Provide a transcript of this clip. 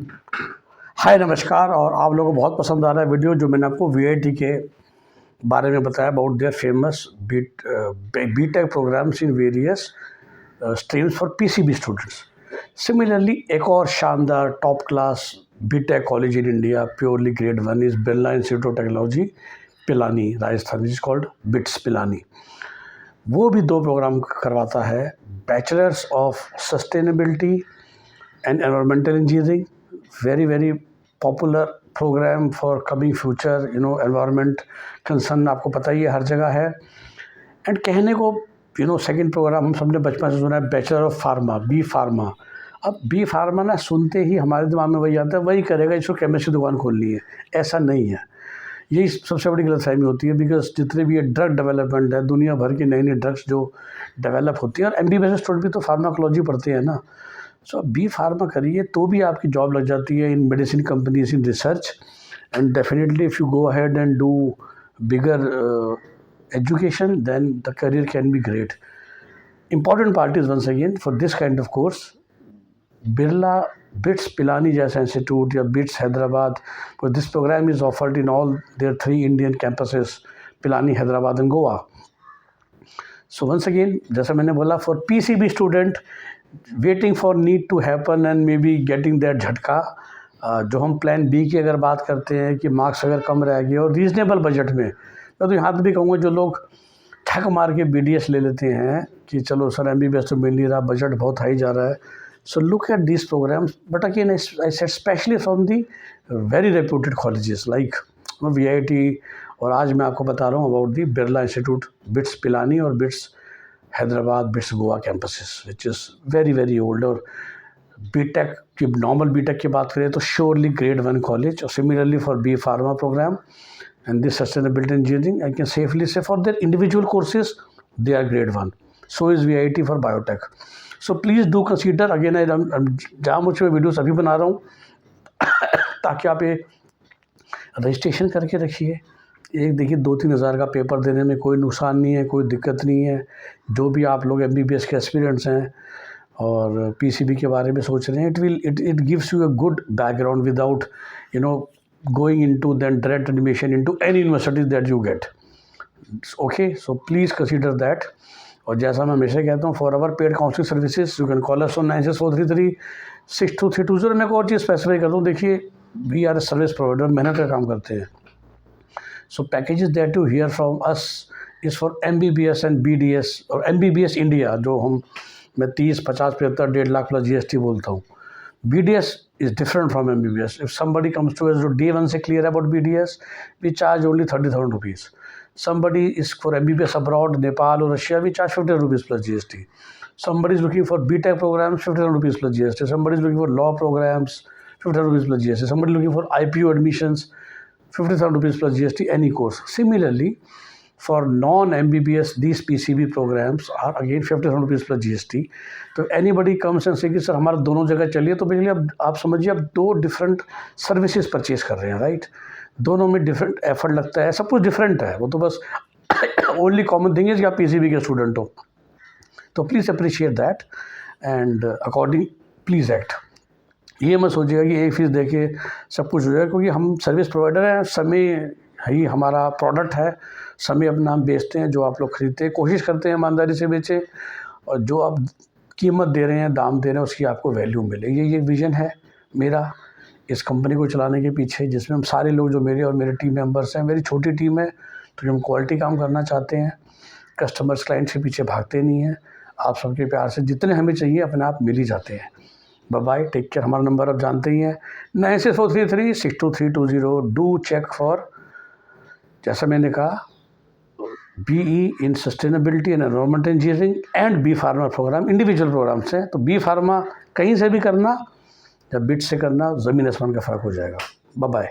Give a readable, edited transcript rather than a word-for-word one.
हाय नमस्कार। और आप लोगों को बहुत पसंद आ रहा है वीडियो जो मैंने आपको वीआईटी के बारे में बताया about their famous BTech programs in various streams for PCB students. Similarly एक और शानदार top class BTech college in India purely grade 1 is Birla institute of technology Pilani Rajasthan, is called BITS Pilani. वो भी 2 प्रोग्राम करवाता है, bachelors of sustainability and environmental engineering, very popular program for coming future. Environment concern आपको पता ही है, हर जगह है। एंड कहने को सेकंड प्रोग्राम हम सबने बचपन से सुना है, bachelor of pharma, B pharma. अब बी फार्मा ना सुनते ही हमारे दिमाग में वही आता है, वही करेगा इसको केमिस्ट्री दुकान खोलनी है। ऐसा नहीं है, यही सबसे बड़ी गलतफहमी होती है। बिकॉज जितने भी ये ड्रग डेवलपमेंट है, दुनिया भर की नई ड्रग्स जो डेवलप होती हैं, और एमबीबीएस स्टूडेंट भी तो फार्माकोलॉजी पढ़ते हैं ना। सो बी फार्मा करिए तो भी आपकी जॉब लग जाती है in medicine companies in research. And definitely if you go ahead and do bigger education, then the career can be great. Important part is once again for this kind of course, Birla BITS Pilani जैसा institute या BITS Hyderabad, but this program is offered in all their 3 Indian campuses, Pilani, Hyderabad and Goa. So once again, जैसा मैंने बोला, for PCB student waiting for need to happen and maybe getting that झटका, जो हम plan B की अगर बात करते हैं कि मार्क्स अगर कम रह गए और रीज़नेबल बजट में, मैं तो यहाँ भी कहूँगा जो लोग ठग मार के BDS ले लेते हैं कि चलो सर MBBS तो मिल नहीं रहा, बजट बहुत हाई जा रहा है। So look at this programmes, but again I said specially from the very reputed colleges like VIT। और आज मैं आपको बता रहा हूँ about the Birla institute, BITS Pilani और BITS Hyderabad, BITS Goa campuses, which is very old. और बीटेक की, नॉर्मल बीटेक की बात करें तो श्योरली ग्रेड 1 कॉलेज। और similarly for B pharma programme and this sustainability engineering, I can safely say for their individual courses they are grade 1. So is VIT for biotech. So please do consider, again जहाँ मुझे मैं videos अभी बना रहा हूँ ताकि आप ये रजिस्ट्रेशन करके रखिए। एक देखिए 2-3 हज़ार का पेपर देने में कोई नुकसान नहीं है, कोई दिक्कत नहीं है। जो भी आप लोग MBBS के एस्पिरेंट्स हैं और PCB के बारे में सोच रहे हैं, it gives you a good background without going into then direct admission into any university that you get. Okay, so please consider that. और जैसा मैं हमेशा कहता हूँ, for our paid counselling services you can call us on 9643362320। मैं एक और चीज़ स्पेसिफाई कर दूँ, देखिए we are a service provider, मेहनत का काम करते हैं। So packages that you hear from us is for MBBS and BDS और MBBS इंडिया, जो मैं 30, 50, 75, 1.5 लाख प्लस GST बोलता हूँ। BDS is different from MBBS. If somebody comes to us day 1 से clear about BDS, we charge only 30,000 rupees. Somebody is for MBBS abroad, Nepal or Russia, we charge 50,000 rupees plus GST. Somebody is looking for BTech programs, 50,000 rupees plus GST. Somebody is looking for law programs, 50,000 rupees plus GST. Somebody looking for IPO admissions, 50,000 rupees plus GST, any course. Similarly, for non-MBBS, these PCB programs are again 50,000 rupees plus GST. तो anybody comes and say कि sir हमारा दोनों जगह चलिए, तो basically अब आप समझिए आप 2 डिफरेंट सर्विसेज परचेज कर रहे हैं, राइट। दोनों में डिफरेंट एफर्ट लगता है, सब कुछ डिफरेंट है। वो तो बस ओनली कॉमन थिंग इज कि आप PCB के स्टूडेंट हो। तो please appreciate that and according please act. ये मत सोचिएगा कि एक फीस दे के सब कुछ हो जाएगा, क्योंकि हम सर्विस प्रोवाइडर हैं, समय ही हमारा प्रोडक्ट है, समय अपना हम बेचते हैं। जो आप लोग खरीदते हैं, कोशिश करते हैं ईमानदारी से बेचें, और जो आप कीमत दे रहे हैं, दाम दे रहे हैं, उसकी आपको वैल्यू मिले। ये विज़न है मेरा इस कंपनी को चलाने के पीछे, जिसमें हम सारे लोग जो मेरे और मेरे टीम मेंबर्स हैं, मेरी छोटी टीम है, तो हम क्वालिटी काम करना चाहते हैं। कस्टमर्स, क्लाइंट्स के पीछे भागते नहीं हैं। आप सबके प्यार से जितने हमें चाहिए अपने आप मिल ही जाते हैं। Bye, take care. हमारा नंबर आप जानते ही हैं, 9643362320। डू चेक फॉर, जैसा मैंने कहा, BE in sustainability and environmental engineering and B pharma program individual programs हैं। तो बी फार्मा कहीं से भी करना या बिट से करना, ज़मीन आसमान का फ़र्क हो जाएगा। बाय।